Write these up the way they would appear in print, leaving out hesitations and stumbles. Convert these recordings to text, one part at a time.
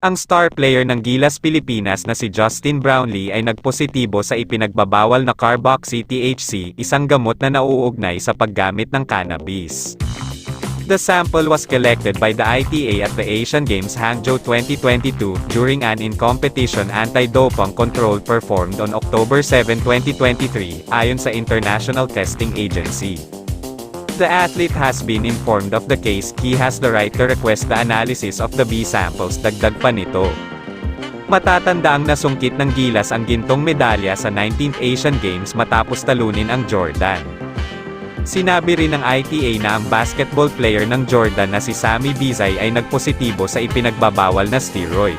Ang star player ng Gilas Pilipinas na si Justin Brownlee ay nagpositibo sa ipinagbabawal na carboxy-THC, isang gamot na nauugnay sa paggamit ng cannabis. The sample was collected by the ITA at the Asian Games Hangzhou 2022, during an in-competition anti-doping control performed on October 7, 2023, ayon sa International Testing Agency. The athlete has been informed of the case. He has the right to request the analysis of the B samples, dagdag pa nito. Matatanda ang nasungkit ng Gilas ang gintong medalya sa 19th Asian Games matapos talunin ang Jordan. Sinabi rin ng ITA na ang basketball player ng Jordan na si Sammy Bizay ay nagpositibo sa ipinagbabawal na steroid.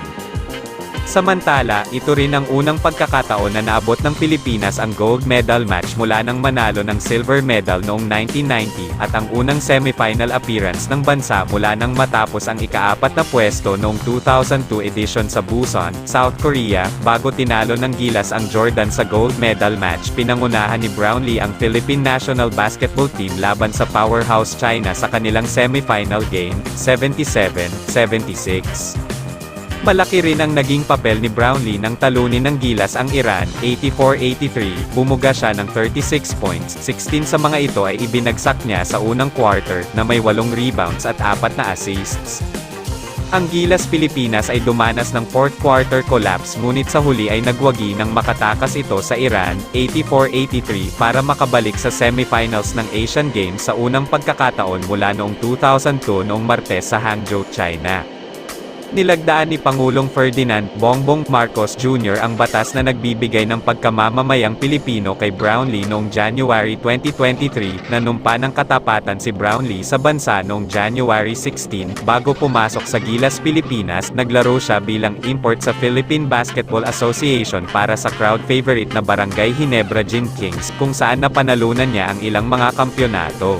Samantala, ito rin ang unang pagkakataon na naabot ng Pilipinas ang gold medal match mula nang manalo ng silver medal noong 1990, at ang unang semifinal appearance ng bansa mula nang matapos ang ika-4 na pwesto noong 2002 edition sa Busan, South Korea, bago tinalo ng Gilas ang Jordan sa gold medal match. Pinangunahan ni Brownlee ang Philippine National Basketball Team laban sa powerhouse China sa kanilang semifinal game, 77-76. Malaki rin ang naging papel ni Brownlee nang talunin ng Gilas ang Iran, 84-83, bumuga siya ng 36 points, 16 sa mga ito ay ibinagsak niya sa unang quarter, na may 8 rebounds at 4 na assists. Ang Gilas Pilipinas ay dumanas ng fourth quarter collapse, ngunit sa huli ay nagwagi nang makatakas ito sa Iran, 84-83, para makabalik sa semifinals ng Asian Games sa unang pagkakataon mula noong 2002 noong Martes sa Hangzhou, China. Nilagdaan ni Pangulong Ferdinand Bongbong Marcos Jr. ang batas na nagbibigay ng pagkamamamayang Pilipino kay Brownlee noong January 2023, nanumpa ng katapatan si Brownlee sa bansa noong January 16, bago pumasok sa Gilas Pilipinas. Naglaro siya bilang import sa Philippine Basketball Association para sa crowd favorite na Barangay Ginebra Gin Kings, kung saan napanalunan niya ang ilang mga kampyonato.